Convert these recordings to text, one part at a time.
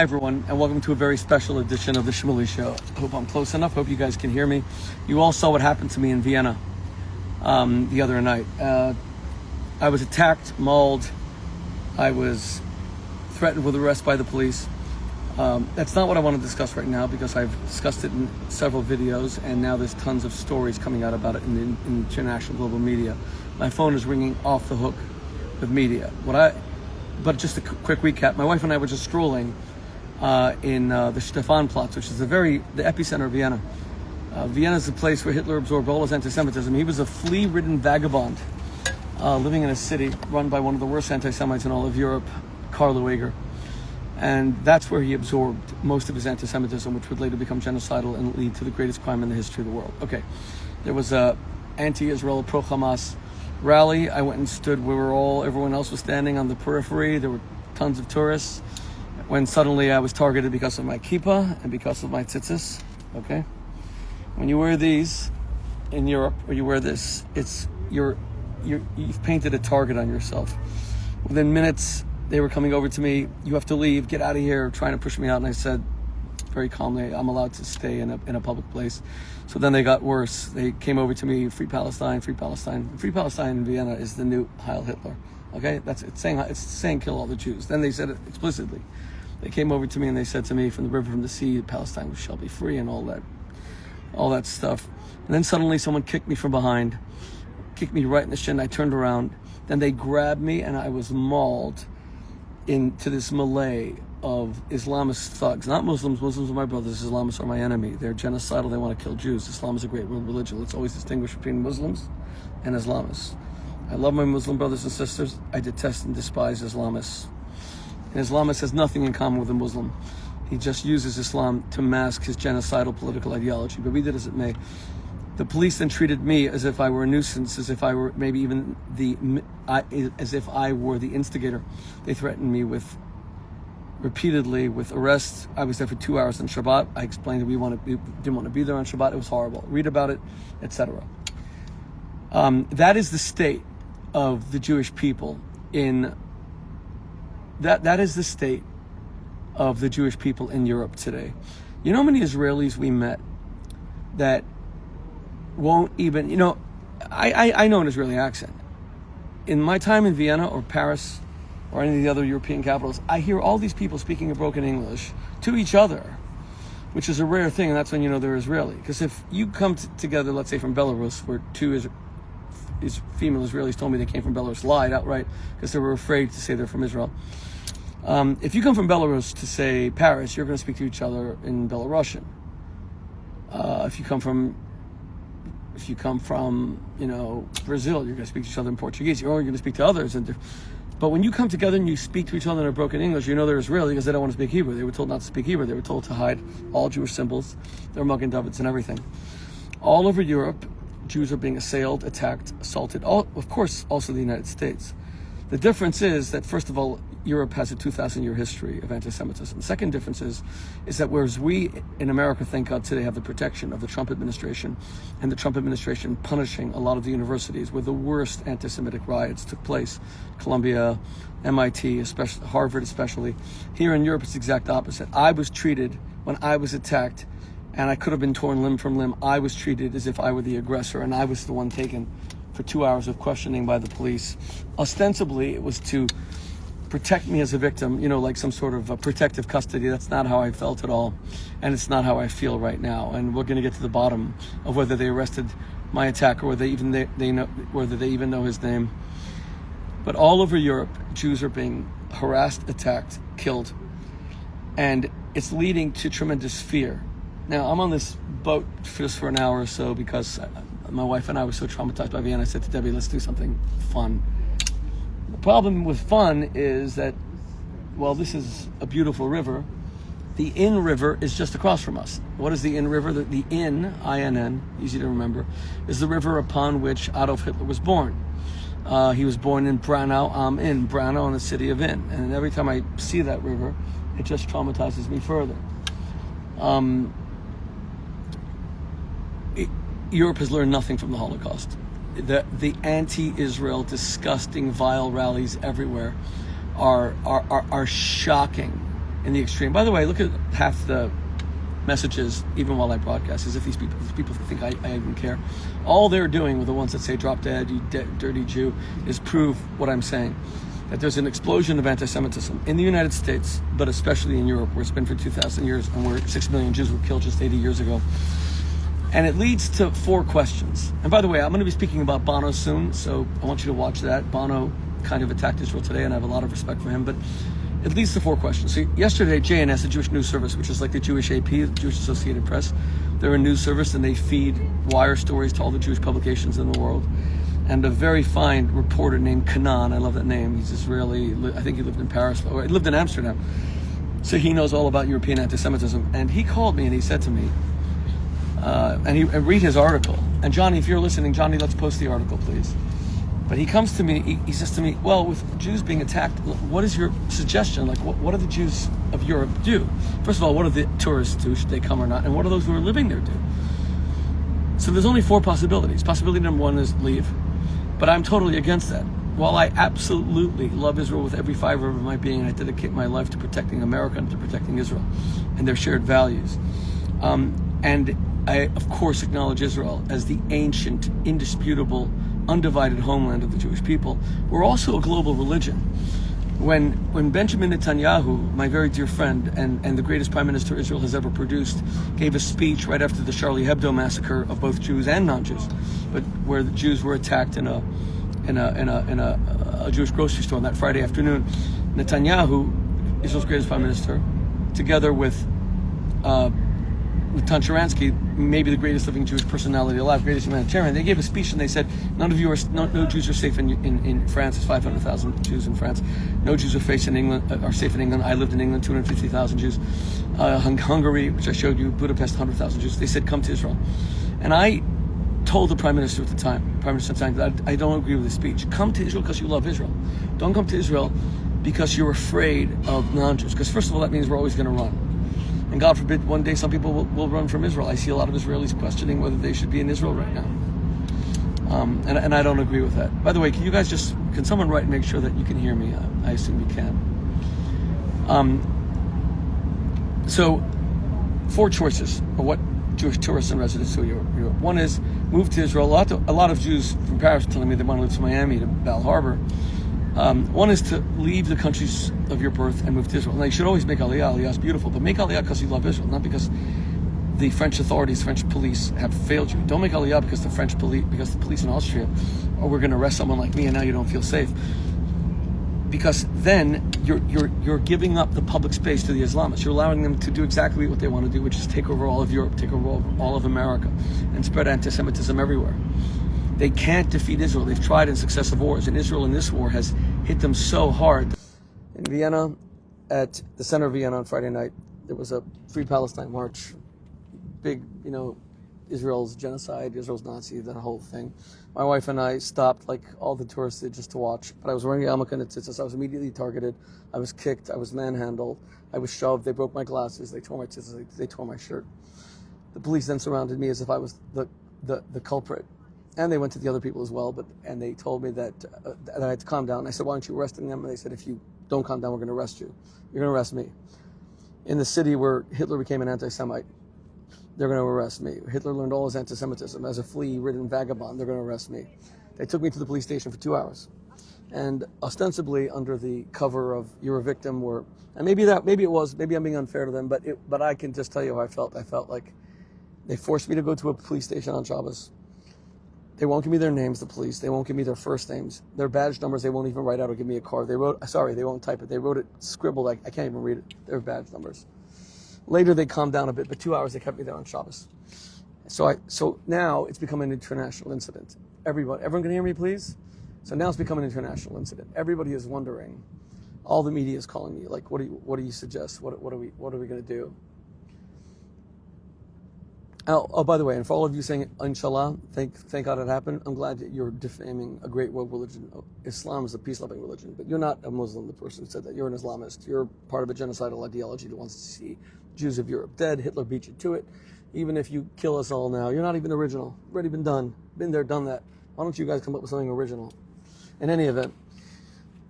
Hi everyone, and welcome to a very special edition of the Shmuley Show. Hope I'm close enough. Hope you guys can hear me. You all saw what happened to me in Vienna the other night. I was attacked, mauled. I was threatened with arrest by the police. That's not what I want to discuss right now because I've discussed it in several videos, and now there's tons of stories coming out about it in international global media. My phone is ringing off the hook with media. But just a quick recap. My wife and I were just strolling in the Stefanplatz, which is the epicenter of Vienna. Vienna is the place where Hitler absorbed all his anti-Semitism. He was a flea-ridden vagabond living in a city run by one of the worst anti-Semites in all of Europe, Karl Lueger. And that's where he absorbed most of his anti-Semitism, which would later become genocidal and lead to the greatest crime in the history of the world. Okay, there was a anti-Israel, pro-Hamas rally. I went and stood where everyone else was standing on the periphery. There were tons of tourists. When suddenly I was targeted because of my kippah and because of my tzitzis. Okay, when you wear these in Europe, or you wear this, you've painted a target on yourself. Within minutes, they were coming over to me. You have to leave. Get out of here. Trying to push me out, and I said very calmly, I'm allowed to stay in a public place. So then they got worse. They came over to me, free Palestine, free Palestine. Free Palestine in Vienna is the new Heil Hitler. Okay, it's saying kill all the Jews. Then they said it explicitly. They came over to me and they said to me, from the river, from the sea, Palestine shall be free, and all that stuff. And then suddenly someone kicked me from behind, kicked me right in the shin. I turned around. Then they grabbed me and I was mauled into this melee of Islamist thugs, not Muslims. Muslims are my brothers. Islamists are my enemy. They're genocidal. They want to kill Jews. Islam is a great world religion. Let's always distinguish between Muslims and Islamists. I love my Muslim brothers and sisters. I detest and despise Islamists. An Islamist has nothing in common with a Muslim. He just uses Islam to mask his genocidal political ideology. But be that as it may, the police then treated me as if I were a nuisance, as if I were maybe even as if I were the instigator. They threatened me repeatedly with arrest. I was there for 2 hours on Shabbat. I explained that we didn't want to be there on Shabbat. It was horrible. Read about it, etc. That is the state of the Jewish people in that is the state of the Jewish people in Europe today. You know how many Israelis we met that won't even, I know an Israeli accent. In my time in Vienna or Paris or any of the other European capitals, I hear all these people speaking a broken English to each other, which is a rare thing, and that's when you know they're Israeli. Because if you come together, let's say from Belarus, where two female Israelis told me they came from Belarus, lied outright because they were afraid to say they're from Israel. If you come from Belarus to, say, Paris, you're going to speak to each other in Belarusian. If you come from Brazil, you're going to speak to each other in Portuguese. You're only going to speak to others. But when you come together and you speak to each other in a broken English, you know they're Israeli because they don't want to speak Hebrew. They were told not to speak Hebrew. They were told to hide all Jewish symbols, their Magen Davids and everything. All over Europe, Jews are being assailed, attacked, assaulted. Of course, also the United States. The difference is that, first of all, Europe has a 2,000-year history of anti-Semitism. The second difference is that whereas we in America, thank God, today have the protection of the Trump administration, and the Trump administration punishing a lot of the universities where the worst anti-Semitic riots took place, Columbia, MIT, especially Harvard especially. Here in Europe, it's the exact opposite. I was treated, when I was attacked, and I could have been torn limb from limb, I was treated as if I were the aggressor, and I was the one taken for 2 hours of questioning by the police. Ostensibly, it was to protect me as a victim, like some sort of protective custody. That's not how I felt at all, and it's not how I feel right now. And we're going to get to the bottom of whether they arrested my attacker, or whether they even know his name. But all over Europe, Jews are being harassed, attacked, killed, and it's leading to tremendous fear. Now, I'm on this boat just for an hour or so because my wife and I were so traumatized by Vienna. I said to Debbie, let's do something fun. The problem with fun is that, well, this is a beautiful river. The Inn River is just across from us. What is the Inn River? The Inn, I-N-N, easy to remember, is the river upon which Adolf Hitler was born. He was born in Braunau am Inn, Braunau in the city of Inn. And every time I see that river, it just traumatizes me further. Europe has learned nothing from the Holocaust. The anti-Israel, disgusting, vile rallies everywhere are shocking in the extreme. By the way, look at half the messages, even while I broadcast, as if these people think I even care. All they're doing with the ones that say "drop dead, you dirty Jew," is prove what I'm saying. That there's an explosion of anti-Semitism in the United States, but especially in Europe, where it's been for 2,000 years, and where 6 million Jews were killed just 80 years ago. And it leads to 4 questions. And by the way, I'm going to be speaking about Bono soon, so I want you to watch that. Bono kind of attacked Israel today, and I have a lot of respect for him, but it leads to 4 questions. So yesterday, JNS, the Jewish News Service, which is like the Jewish AP, the Jewish Associated Press, they're a news service, and they feed wire stories to all the Jewish publications in the world. And a very fine reporter named Kanan, I love that name, he's Israeli, I think he lived in Paris, or he lived in Amsterdam, so he knows all about European anti-Semitism. And he called me and he said to me, and read his article, and Johnny, if you're listening, Johnny, let's post the article, please. But he comes to me, he says to me, well, with Jews being attacked, what is your suggestion? Like, what do the Jews of Europe do? First of all, what do the tourists do, should they come or not? And what do those who are living there do? So there's only 4 possibilities. Possibility number 1 is leave. But I'm totally against that. While I absolutely love Israel with every fiber of my being, and I dedicate my life to protecting America and to protecting Israel and their shared values. And I, of course, acknowledge Israel as the ancient, indisputable, undivided homeland of the Jewish people. We're also a global religion. When Benjamin Netanyahu, my very dear friend and the greatest prime minister Israel has ever produced, gave a speech right after the Charlie Hebdo massacre of both Jews and non-Jews, but where the Jews were attacked in a Jewish grocery store on that Friday afternoon, Netanyahu, Israel's greatest prime minister, together with Natan Sharansky, maybe the greatest living Jewish personality alive, greatest humanitarian, they gave a speech and they said, no Jews are safe in France. There's 500,000 Jews in France. No Jews are safe in England. I lived in England, 250,000 Jews. Hungary, which I showed you, Budapest, 100,000 Jews. They said, come to Israel. And I told the Prime Minister at the time, that I don't agree with his speech. Come to Israel because you love Israel. Don't come to Israel because you're afraid of non-Jews. Because first of all, that means we're always going to run. And God forbid, one day some people will run from Israel. I see a lot of Israelis questioning whether they should be in Israel right now. And I don't agree with that. By the way, can someone write and make sure that you can hear me? I assume you can. So, 4 choices of what Jewish tourists and residents of Europe. One is move to Israel. A lot of Jews from Paris are telling me they want to live to Miami, to Bal Harbor. One is to leave the countries of your birth and move to Israel. Now, you should always make Aliyah. Aliyah is beautiful, but make Aliyah because you love Israel, not because the French authorities, French police have failed you. Don't make Aliyah because the police in Austria, or we're going to arrest someone like me, and now you don't feel safe. Because then you're giving up the public space to the Islamists. You're allowing them to do exactly what they want to do, which is take over all of Europe, take over all of America, and spread anti-Semitism everywhere. They can't defeat Israel. They've tried in successive wars, and Israel in this war has hit them so hard. In Vienna, at the center of Vienna on Friday night, there was a Free Palestine march. Big, Israel's genocide, Israel's Nazi, that whole thing. My wife and I stopped, like all the tourists did, just to watch. But I was wearing a yarmulke and tzitzis. I was immediately targeted. I was kicked. I was manhandled. I was shoved. They broke my glasses. They tore my tzitzis. They tore my shirt. The police then surrounded me as if I was the culprit. And they went to the other people as well, and they told me that I had to calm down. I said, why aren't you arresting them? And they said, if you don't calm down, we're going to arrest you. You're going to arrest me. In the city where Hitler became an anti-Semite, they're going to arrest me. Hitler learned all his anti-Semitism. As a flea-ridden vagabond, they're going to arrest me. They took me to the police station for 2 hours. And ostensibly under the cover of you're a victim, and maybe I'm being unfair to them, but I can just tell you how I felt. I felt like they forced me to go to a police station on Shabbos. They won't give me their names, the police. They won't give me their first names. Their badge numbers, they won't even write out or give me a card. They won't type it. They wrote it scribbled. I can't even read it. Their badge numbers. Later, they calmed down a bit, but 2 hours, they kept me there on Shabbos. So now it's become an international incident. Everyone can hear me, please? So now it's become an international incident. Everybody is wondering. All the media is calling me, like, what do you suggest? What are we going to do? Oh, by the way, and for all of you saying, inshallah, thank God it happened, I'm glad that you're defaming a great world religion. Islam is a peace-loving religion, but you're not a Muslim, the person who said that. You're an Islamist. You're part of a genocidal ideology that wants to see Jews of Europe dead. Hitler beat you to it. Even if you kill us all now, you're not even original. Already been done. Been there, done that. Why don't you guys come up with something original? In any event,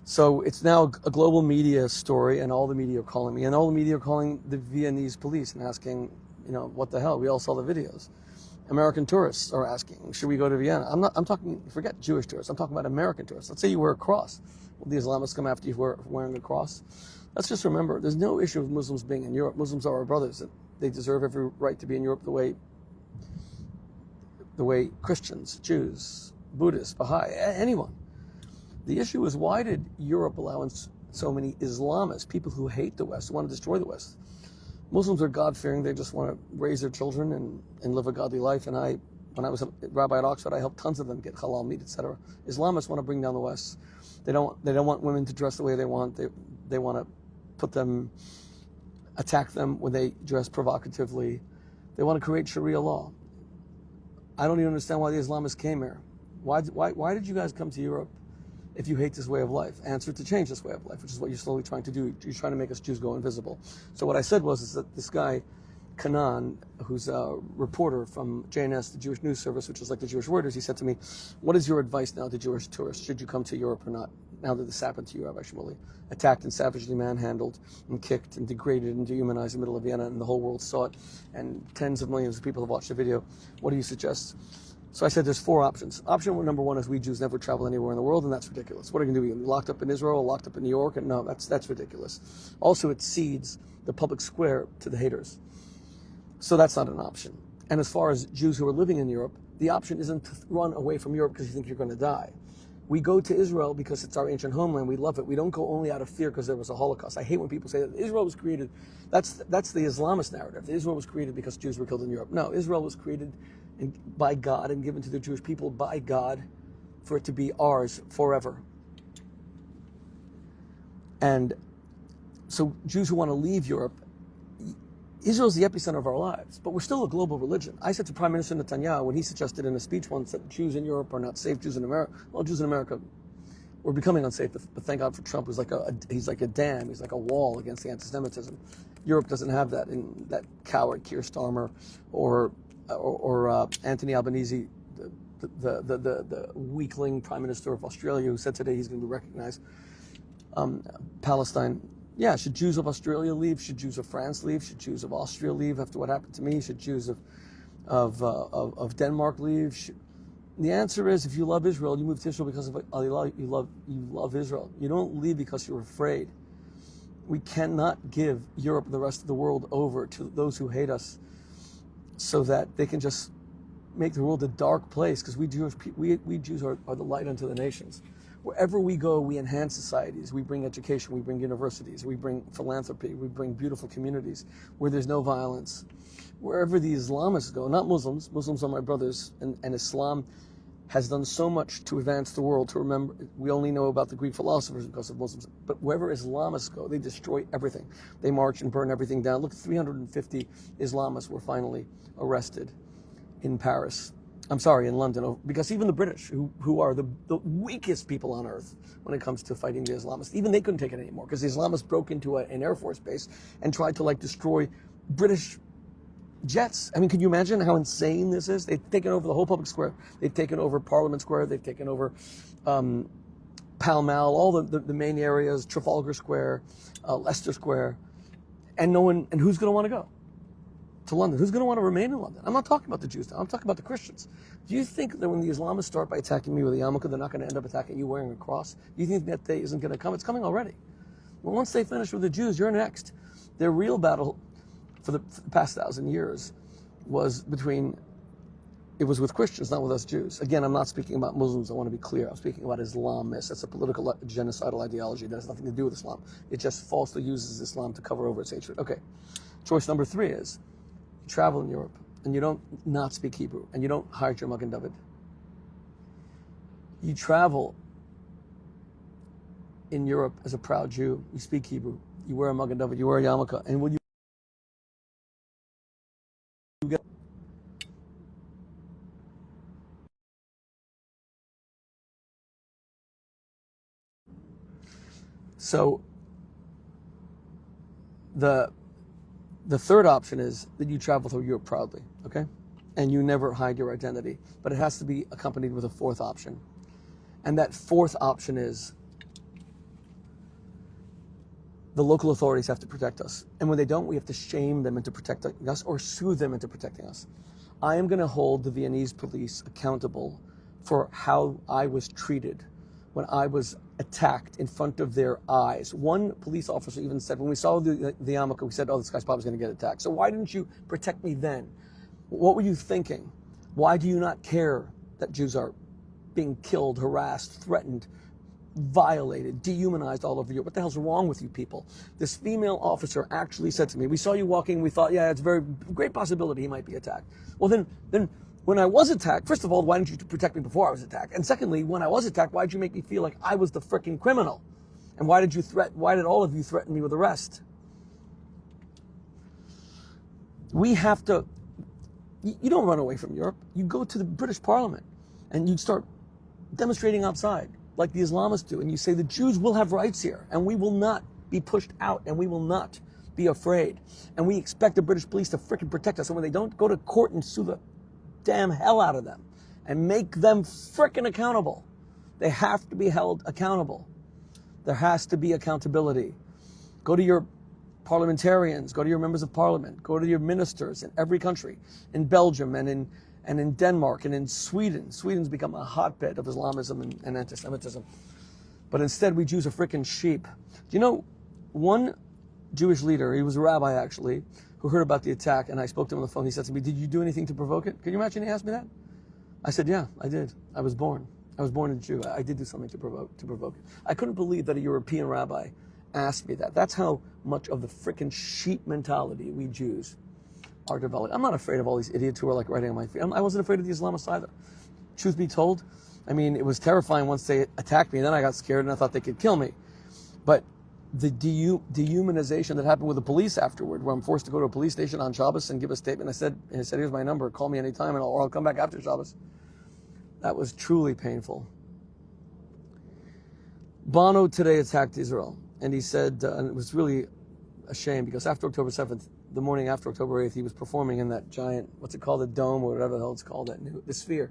So it's now a global media story, and all the media are calling me, and all the media are calling the Viennese police and asking, what the hell? We all saw the videos. American tourists are asking, should we go to Vienna? I'm talking, forget Jewish tourists, I'm talking about American tourists. Let's say you wear a cross. Will the Islamists come after you for wearing a cross? Let's just remember, there's no issue with Muslims being in Europe. Muslims are our brothers. They deserve every right to be in Europe the way Christians, Jews, Buddhists, Baha'i, anyone. The issue is, why did Europe allow so many Islamists, people who hate the West, who want to destroy the West? Muslims are God-fearing. They just want to raise their children and live a godly life. And when I was a rabbi at Oxford, I helped tons of them get halal meat, etc. Islamists want to bring down the West. They don't want women to dress the way they want. They want to attack them when they dress provocatively. They want to create Sharia law. I don't even understand why the Islamists came here. Why did you guys come to Europe if you hate this way of life? Answer to change this way of life, which is what you're slowly trying to do. You're trying to make us Jews go invisible. So what I said is that this guy, Kanan, who's a reporter from JNS, the Jewish News Service, which is like the Jewish Reuters, he said to me, what is your advice now to Jewish tourists? Should you come to Europe or not, now that this happened to you, Rabbi Shmuley? Attacked and savagely manhandled and kicked and degraded and dehumanized in the middle of Vienna, and the whole world saw it, and tens of millions of people have watched the video. What do you suggest? So I said there's 4 options. Option number 1 is we Jews never travel anywhere in the world, and that's ridiculous. What are you going to do? Locked up in Israel, locked up in New York? And no, that's ridiculous. Also, it cedes the public square to the haters. So that's not an option. And as far as Jews who are living in Europe, the option isn't to run away from Europe because you think you're going to die. We go to Israel because it's our ancient homeland. We love it. We don't go only out of fear because there was a Holocaust. I hate when people say that Israel was created. That's the Islamist narrative. Israel was created because Jews were killed in Europe. No, Israel was created by God and given to the Jewish people by God for it to be ours forever. And so Jews who want to leave Europe, Israel's the epicenter of our lives, but we're still a global religion. I said to Prime Minister Netanyahu when he suggested in a speech once that Jews in Europe are not safe, Jews in America, well, Jews in America were becoming unsafe, but thank God for Trump, who's he's like a dam, he's like a wall against the anti-Semitism. Europe doesn't have that, in that coward Keir Starmer or Anthony Albanese, the weakling Prime Minister of Australia, who said today he's going to recognize Palestine. Yeah, should Jews of Australia leave? Should Jews of France leave? Should Jews of Austria leave after what happened to me? Should Jews of Denmark leave? The answer is, if you love Israel, you move to Israel because of Allah. You love Israel. You don't leave because you're afraid. We cannot give Europe and the rest of the world over to those who hate us, so that they can just make the world a dark place, because we Jews are the light unto the nations. Wherever we go, we enhance societies. We bring education, we bring universities, we bring philanthropy, we bring beautiful communities where there's no violence. Wherever the Islamists go, not Muslims, Muslims are my brothers, and Islam has done so much to advance the world. To remember, we only know about the Greek philosophers because of Muslims, but wherever Islamists go, they destroy everything. They march and burn everything down. Look, 350 Islamists were finally arrested in London, because even the British, who are the weakest people on earth when it comes to fighting the Islamists, even they couldn't take it anymore, because the Islamists broke into an Air Force base and tried to destroy British jets. I mean, can you imagine how insane this is? They've taken over the whole public square. They've taken over Parliament Square. They've taken over Pall Mall, all the main areas, Trafalgar Square, Leicester Square, and who's going to want to go to London? Who's going to want to remain in London? I'm not talking about the Jews now. I'm talking about the Christians. Do you think that when the Islamists start by attacking me with a yarmulke, they're not going to end up attacking you wearing a cross? Do you think that day isn't going to come? It's coming already. Well, once they finish with the Jews, you're next. Their real battle for the past 1,000 years was with Christians, not with us Jews. Again, I'm not speaking about Muslims. I want to be clear. I'm speaking about Islamists. That's a political genocidal ideology that has nothing to do with Islam. It just falsely uses Islam to cover over its hatred. Okay. Choice number 3 is you travel in Europe and you don't not speak Hebrew and you don't hide your Magen David. You travel in Europe as a proud Jew. You speak Hebrew. You wear a Magen David. You wear a yarmulke. And when you get so the third option is that you travel through Europe proudly, okay? And you never hide your identity. But it has to be accompanied with a 4th option. And that 4th option is the local authorities have to protect us. And when they don't, we have to shame them into protecting us or sue them into protecting us. I am going to hold the Viennese police accountable for how I was treated when I was attacked in front of their eyes. One police officer even said, when we saw the yarmulke, we said, oh, this guy's probably going to get attacked. So why didn't you protect me then? What were you thinking? Why do you not care that Jews are being killed, harassed, threatened, violated, dehumanized all over Europe? What the hell's wrong with you people? This female officer actually said to me, we saw you walking, we thought, yeah, it's a very great possibility he might be attacked. Well, then when I was attacked, first of all, why didn't you protect me before I was attacked? And secondly, when I was attacked, why did you make me feel like I was the frickin' criminal? And why did all of you threaten me with arrest? We have to, you don't run away from Europe. You go to the British Parliament and you start demonstrating outside like the Islamists do. And you say the Jews will have rights here and we will not be pushed out and we will not be afraid. And we expect the British police to frickin' protect us. And when they don't, go to court and sue the damn hell out of them and make them frickin' accountable. They have to be held accountable. There has to be accountability. Go to your parliamentarians, go to your members of parliament, go to your ministers in every country, in Belgium and in Denmark and in Sweden. Sweden's become a hotbed of Islamism and anti-Semitism. But instead we Jews are frickin' sheep. Do you know one Jewish leader, he was a rabbi actually, who heard about the attack, and I spoke to him on the phone. He said to me, did you do anything to provoke it? Can you imagine he asked me that? I said, yeah, I did. I was born a Jew. I did do something to provoke it. I couldn't believe that a European rabbi asked me that. That's how much of the frickin' sheep mentality we Jews are developing. I'm not afraid of all these idiots who are like writing on my feet. I wasn't afraid of the Islamists either. Truth be told, I mean, it was terrifying once they attacked me, and then I got scared and I thought they could kill me. But the dehumanization that happened with the police afterward, where I'm forced to go to a police station on Shabbos and give a statement. I said, here's my number, call me anytime, or I'll come back after Shabbos. That was truly painful. Bono today attacked Israel, and he said, and it was really a shame, because after October 7th, the morning after October 8th, he was performing in that giant, what's it called, the dome, or whatever the hell it's called, the Sphere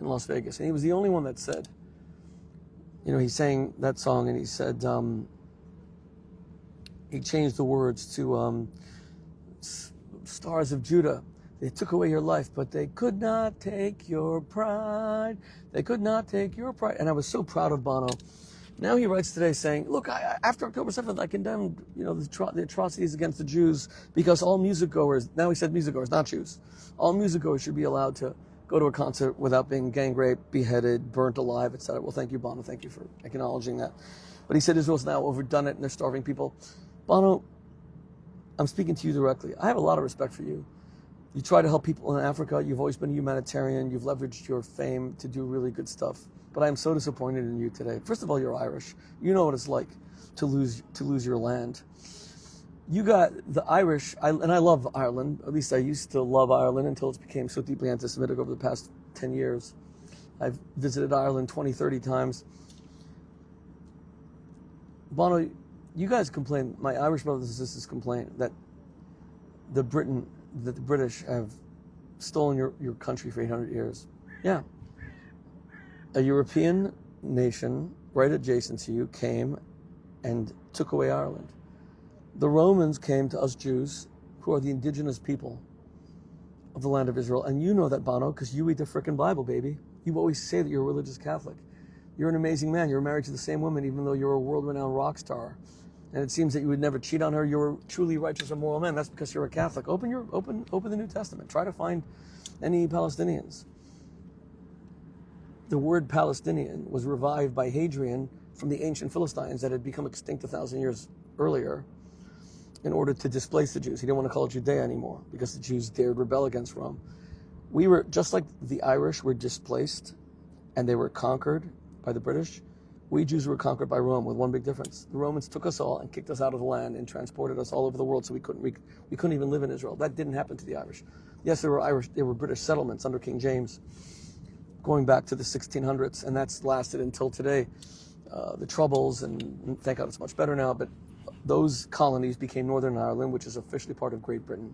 in Las Vegas. And he was the only one that said, he sang that song, and he said, he changed the words to Stars of Judah. They took away your life, but they could not take your pride. They could not take your pride. And I was so proud of Bono. Now he writes today saying, look, after October 7th, I condemned the atrocities against the Jews because all music goers, now he said music goers, not Jews, all music goers should be allowed to go to a concert without being gang raped, beheaded, burnt alive, etc. Well, thank you, Bono. Thank you for acknowledging that. But he said Israel's now overdone it and they're starving people. Bono, I'm speaking to you directly. I have a lot of respect for you. You try to help people in Africa. You've always been a humanitarian. You've leveraged your fame to do really good stuff. But I am so disappointed in you today. First of all, you're Irish. You know what it's like to lose your land. You got the Irish, and I love Ireland. At least I used to love Ireland until it became so deeply anti-Semitic over the past 10 years. I've visited Ireland 20, 30 times. Bono, you guys complain, my Irish brothers and sisters complain that the British have stolen your country for 800 years. Yeah. A European nation right adjacent to you came and took away Ireland. The Romans came to us Jews, who are the indigenous people of the land of Israel. And you know that, Bono, because you read the frickin' Bible, baby. You always say that you're a religious Catholic. You're an amazing man. You're married to the same woman, even though you're a world-renowned rock star. And it seems that you would never cheat on her. You're a truly righteous and moral man. That's because you're a Catholic. Open the New Testament. Try to find any Palestinians. The word Palestinian was revived by Hadrian from the ancient Philistines that had become extinct 1,000 years earlier in order to displace the Jews. He didn't want to call it Judea anymore because the Jews dared rebel against Rome. We were, just like the Irish were displaced and they were conquered by the British, we Jews were conquered by Rome with one big difference. The Romans took us all and kicked us out of the land and transported us all over the world so we couldn't even live in Israel. That didn't happen to the Irish. Yes, there were British settlements under King James going back to the 1600s, and that's lasted until today. The Troubles, and thank God it's much better now, but those colonies became Northern Ireland, which is officially part of Great Britain.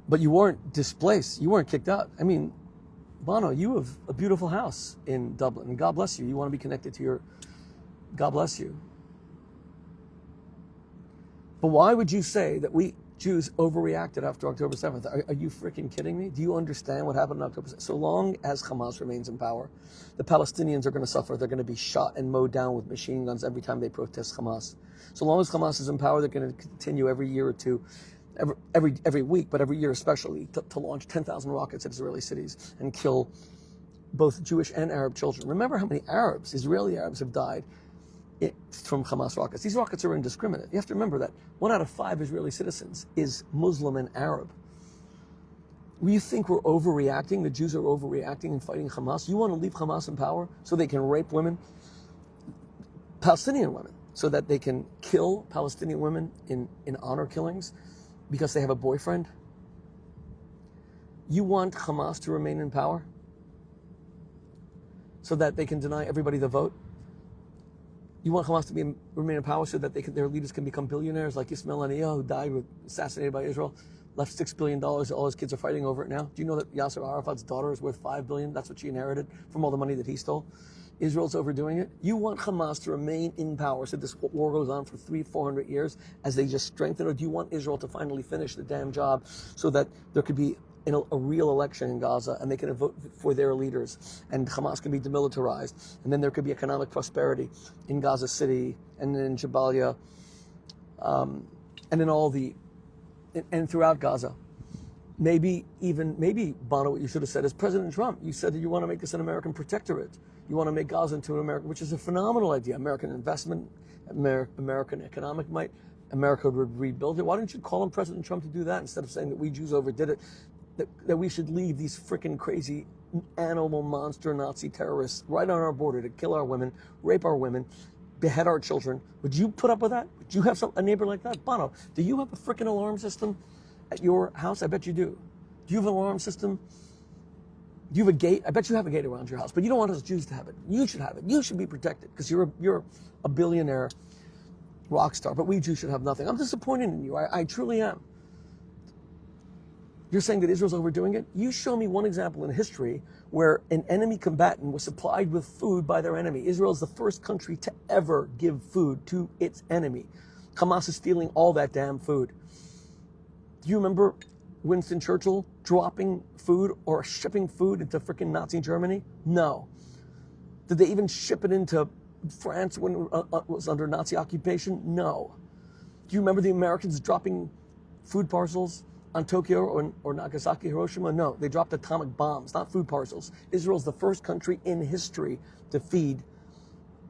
But you weren't displaced. You weren't kicked out. I mean, Bono, you have a beautiful house in Dublin, and God bless you. You want to be connected to God bless you. But why would you say that we Jews overreacted after October 7th? Are you freaking kidding me? Do you understand what happened on October 7th? So long as Hamas remains in power, the Palestinians are going to suffer. They're going to be shot and mowed down with machine guns every time they protest Hamas. So long as Hamas is in power, they're going to continue every year or two, every week, but every year especially, to launch 10,000 rockets at Israeli cities and kill both Jewish and Arab children. Remember how many Israeli Arabs have died from Hamas rockets. These rockets are indiscriminate. You have to remember that 1 out of 5 Israeli citizens is Muslim and Arab. You think we're overreacting? The Jews are overreacting and fighting Hamas? You want to leave Hamas in power so they can rape women, Palestinian women, so that they can kill Palestinian women in honor killings because they have a boyfriend? You want Hamas to remain in power so that they can deny everybody the vote? You want Hamas to remain in power so that their leaders can become billionaires like Ismail Haniyeh, who died assassinated by Israel, left $6 billion. All his kids are fighting over it now. Do you know that Yasser Arafat's daughter is worth $5 billion? That's what she inherited from all the money that he stole. Israel's overdoing it. You want Hamas to remain in power so this war goes on for 300-400 years as they just strengthen? Or do you want Israel to finally finish the damn job so that there could be a real election in Gaza and they can vote for their leaders and Hamas can be demilitarized and then there could be economic prosperity in Gaza City and in Jabalia and throughout Gaza? Maybe, Bono, what you should have said is, President Trump, you said that you want to make this an American protectorate. You want to make Gaza into an American, which is a phenomenal idea. American investment, American economic might. America would rebuild it. Why didn't you call on President Trump to do that instead of saying that we Jews overdid it? That we should leave these freaking crazy animal monster Nazi terrorists right on our border to kill our women, rape our women, behead our children. Would you put up with that? Would you have a neighbor like that? Bono, do you have a freaking alarm system at your house? I bet you do. Do you have an alarm system? Do you have a gate? I bet you have a gate around your house, but you don't want us Jews to have it. You should have it. You should be protected because you're a billionaire rock star, but we Jews should have nothing. I'm disappointed in you. I truly am. You're saying that Israel's overdoing it? You show me one example in history where an enemy combatant was supplied with food by their enemy. Israel is the first country to ever give food to its enemy. Hamas is stealing all that damn food. Do you remember Winston Churchill dropping food or shipping food into freaking Nazi Germany? No. Did they even ship it into France when it was under Nazi occupation? No. Do you remember the Americans dropping food parcels on Tokyo or Nagasaki, Hiroshima? No, they dropped atomic bombs, not food parcels. Israel's the first country in history to feed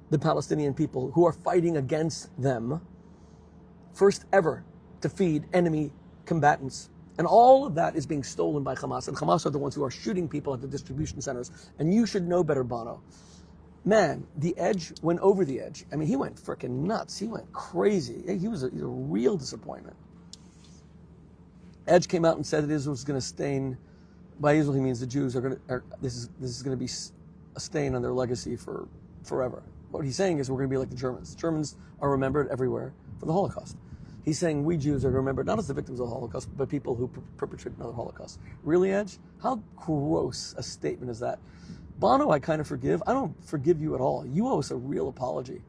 the Palestinian people who are fighting against them. First ever to feed enemy combatants. And all of that is being stolen by Hamas. And Hamas are the ones who are shooting people at the distribution centers. And you should know better, Bono. Man, the Edge went over the edge. I mean, he went freaking nuts. He went crazy. He was a real disappointment. Edge came out and said that Israel was going to stain. By Israel, he means the Jews are going to. This is going to be a stain on their legacy for forever. What he's saying is we're going to be like the Germans. Germans are remembered everywhere for the Holocaust. He's saying we Jews are remembered not as the victims of the Holocaust, but people who perpetrated another Holocaust. Really, Edge? How gross a statement is that? Bono, I kind of forgive. I don't forgive you at all. You owe us a real apology.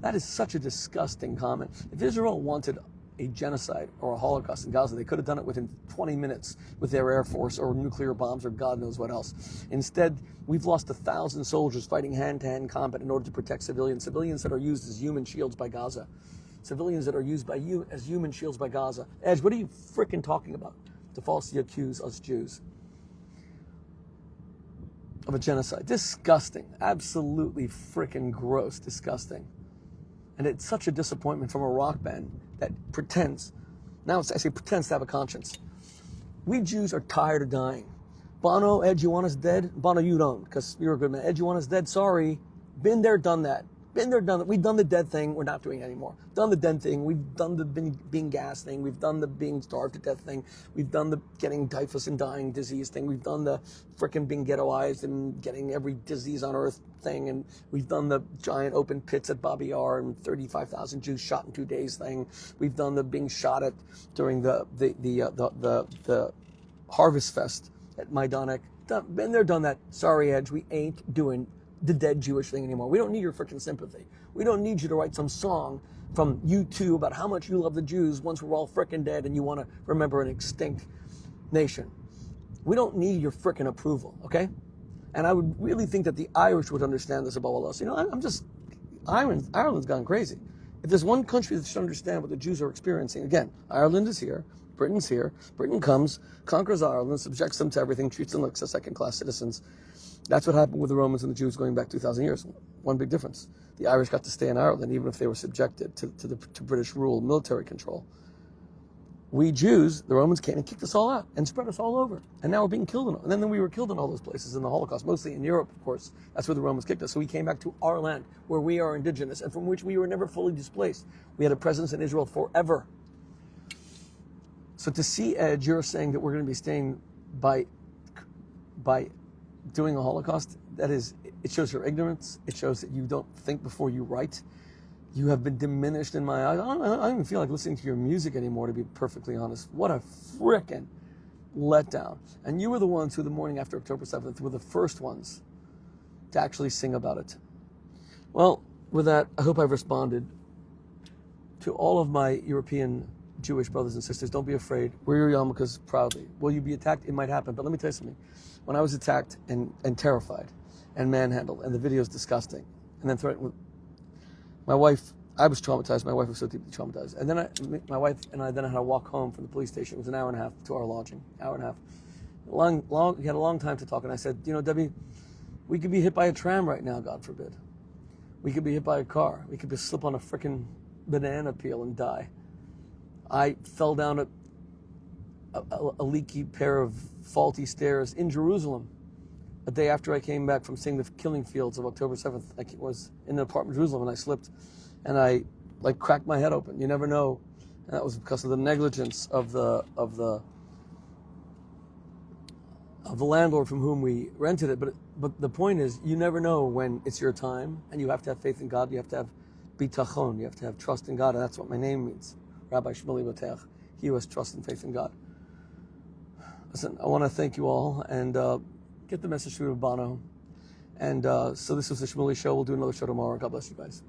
That is such a disgusting comment. If Israel wanted a genocide or a Holocaust in Gaza, they could have done it within 20 minutes with their Air Force or nuclear bombs or God knows what else. Instead, we've lost 1,000 soldiers fighting hand-to-hand combat in order to protect civilians that are used as human shields by Gaza. Civilians that are used by you as human shields by Gaza. Edge, what are you frickin' talking about to falsely accuse us Jews of a genocide? Disgusting. Absolutely frickin' gross. Disgusting. And it's such a disappointment from a rock band that pretends, I say pretends to have a conscience. We Jews are tired of dying. Bono, Edge, you want us dead? Bono, you don't, because you're a good man. Edge, you want us dead? Sorry. Been there, done that. Been there, done that. We've done the dead thing. We're not doing it anymore. Done the dead thing. We've done the being gassed thing. We've done the being starved to death thing. We've done the getting typhus and dying disease thing. We've done the frickin' being ghettoized and getting every disease on earth thing. And we've done the giant open pits at Babi Yar and 35,000 Jews shot in 2 days thing. We've done the being shot at during the Harvest Fest at Majdanek. Been there, done that. Sorry, Edge, we ain't doing the dead Jewish thing anymore. We don't need your freaking sympathy. We don't need you to write some song from U2 about how much you love the Jews once we're all freaking dead and you want to remember an extinct nation. We don't need your freaking approval, okay? And I would really think that the Irish would understand this above all else. You know, Ireland's gone crazy. If there's one country that should understand what the Jews are experiencing, again, Ireland is here, Britain's here. Britain comes, conquers Ireland, subjects them to everything, treats them like second-class citizens. That's what happened with the Romans and the Jews going back 2,000 years. One big difference. The Irish got to stay in Ireland, even if they were subjected to British rule, military control. We Jews, the Romans came and kicked us all out and spread us all over. And now we're being killed in all. And then we were killed in all those places in the Holocaust, mostly in Europe, of course. That's where the Romans kicked us. So we came back to our land, where we are indigenous and from which we were never fully displaced. We had a presence in Israel forever. So to see, Ed, you're saying that we're going to be staying by doing a Holocaust, that is, it shows your ignorance. It shows that you don't think before you write. You have been diminished in my eyes. I don't even feel like listening to your music anymore, to be perfectly honest. What a frickin' letdown. And you were the ones who, the morning after October 7th, were the first ones to actually sing about it. Well, with that, I hope I've responded to all of my European Jewish brothers and sisters. Don't be afraid. Wear your yarmulkes proudly. Will you be attacked? It might happen. But let me tell you something. When I was attacked and terrified and manhandled, and the video is disgusting, and then threatened with my wife, I was traumatized. My wife was so deeply traumatized. And then my wife and I then had to walk home from the police station. It was an hour and a half to our lodging. Hour and a half. We had a long time to talk. And I said, you know, Debbie, we could be hit by a tram right now, God forbid. We could be hit by a car. We could slip on a frickin' banana peel and die. I fell down a leaky pair of faulty stairs in Jerusalem. A day after I came back from seeing the killing fields of October 7th, I was in an apartment in Jerusalem and I slipped and I cracked my head open. You never know. And that was because of the negligence of the landlord from whom we rented it. But the point is, you never know when it's your time, and you have to have faith in God. You have to have bitachon. You have to have trust in God, and that's what my name means. Rabbi Shmuley Botech. He who has trust and faith in God. Listen, I want to thank you all and get the message to Bono. And so this was the Shmuley Show. We'll do another show tomorrow. God bless you guys.